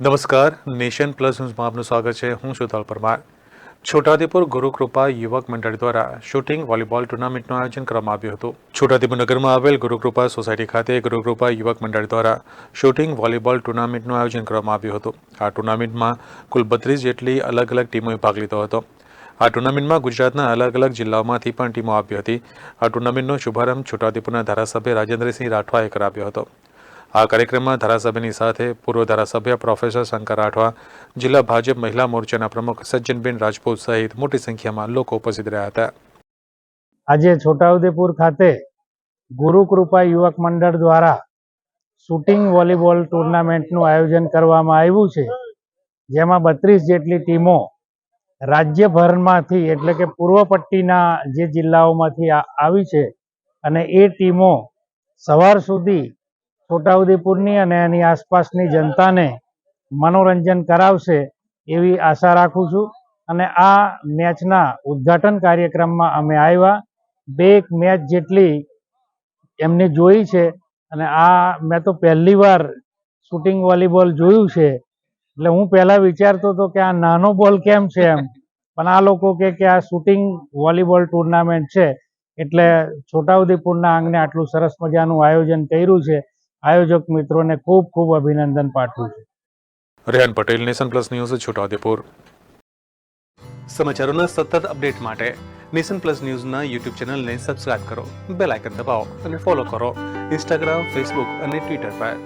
નમસ્કાર, nation plus ન્યૂઝમાં આપનું સ્વાગત છે. હું છું તલ પરમાર. છોટાઉદેપુર ગુરુકૃપા યુવક મંડળ દ્વારા શૂટિંગ વોલીબોલ ટુર્નામેન્ટનું આયોજન કરવામાં આવ્યું હતું. છોટાઉદેપુર નગરમાં આવેલ ગુરુકૃપા સોસાયટી ખાતે ગુરુકૃપા યુવક મંડળ દ્વારા શૂટિંગ વોલીબોલ ટુર્નામેન્ટનું આયોજન કરવામાં આવ્યું હતું. આ ટુર્નામેન્ટમાં કુલ 32 જેટલી અલગ અલગ ટીમોએ ભાગ લીધો હતો. આ ટુર્નામેન્ટમાં ગુજરાતના અલગ અલગ જિલ્લાઓમાંથી પણ ટીમો આવી હતી. આ ટુર્નામેન્ટનો શુભારંભ છોટાઉદેપુરના ધારાસભ્ય રાજેન્દ્રસિંહ રાઠવાએ કરાવ્યો હતો. આ કાર્યક્રમમાં ધારાસભ્યની સાથે પૂર્વ ધારાસભ્ય પ્રોફેસર શંકર રાઠવા, જિલ્લા ભાજપ મહિલા મોરચાના પ્રમુખ સજ્જનબેન રાજપૂત સહિત મોટી સંખ્યામાં લોકો ઉપસ્થિત રહ્યા હતા. આજે છોટાઉદેપુર ખાતે ગુરુકૃપા યુવક મંડળ દ્વારા શૂટિંગ વોલીબોલ ટુર્નામેન્ટનું આયોજન કરવામાં આવ્યું છે, જેમાં 32 જેટલી ટીમો રાજ્યભરમાંથી એટલે કે પૂર્વ પટ્ટીના જે જિલ્લાઓમાંથી આવી છે અને એ ટીમો સવાર સુધી છોટાઉદેપુરની અને એની આસપાસની જનતાને મનોરંજન કરાવશે એવી આશા રાખું છું. અને આ મેચના ઉદ્ઘાટન કાર્યક્રમમાં અમે આવ્યા. 2 મેચ જેટલી એમને જોઈ છે અને આ મેં તો પહેલી વાર શૂટિંગ વોલીબોલ જોયું છે. એટલે હું પહેલાં વિચારતો હતો કે આ નાનો બોલ કેમ છે એમ, પણ આ લોકો કે આ શૂટિંગ વોલીબોલ ટુર્નામેન્ટ છે એટલે છોટાઉદેપુરના આંગણે આટલું સરસ મજાનું આયોજન કર્યું છે. આયોજક મિત્રોને ખૂબ ખૂબ અભિનંદન પાઠવું છું. Rehan Patel, nation plus news, Chhota Udepur. સમાચારોના સતત અપડેટ માટે નેશન પ્લસ ન્યૂઝના યુટ્યુબ ચેનલને સબસ્ક્રાઇબ કરો, બેલ આઇકન દબાવો અને ફોલો કરો ઇન્સ્ટાગ્રામ, ફેસબુક અને ટ્વિટર પર.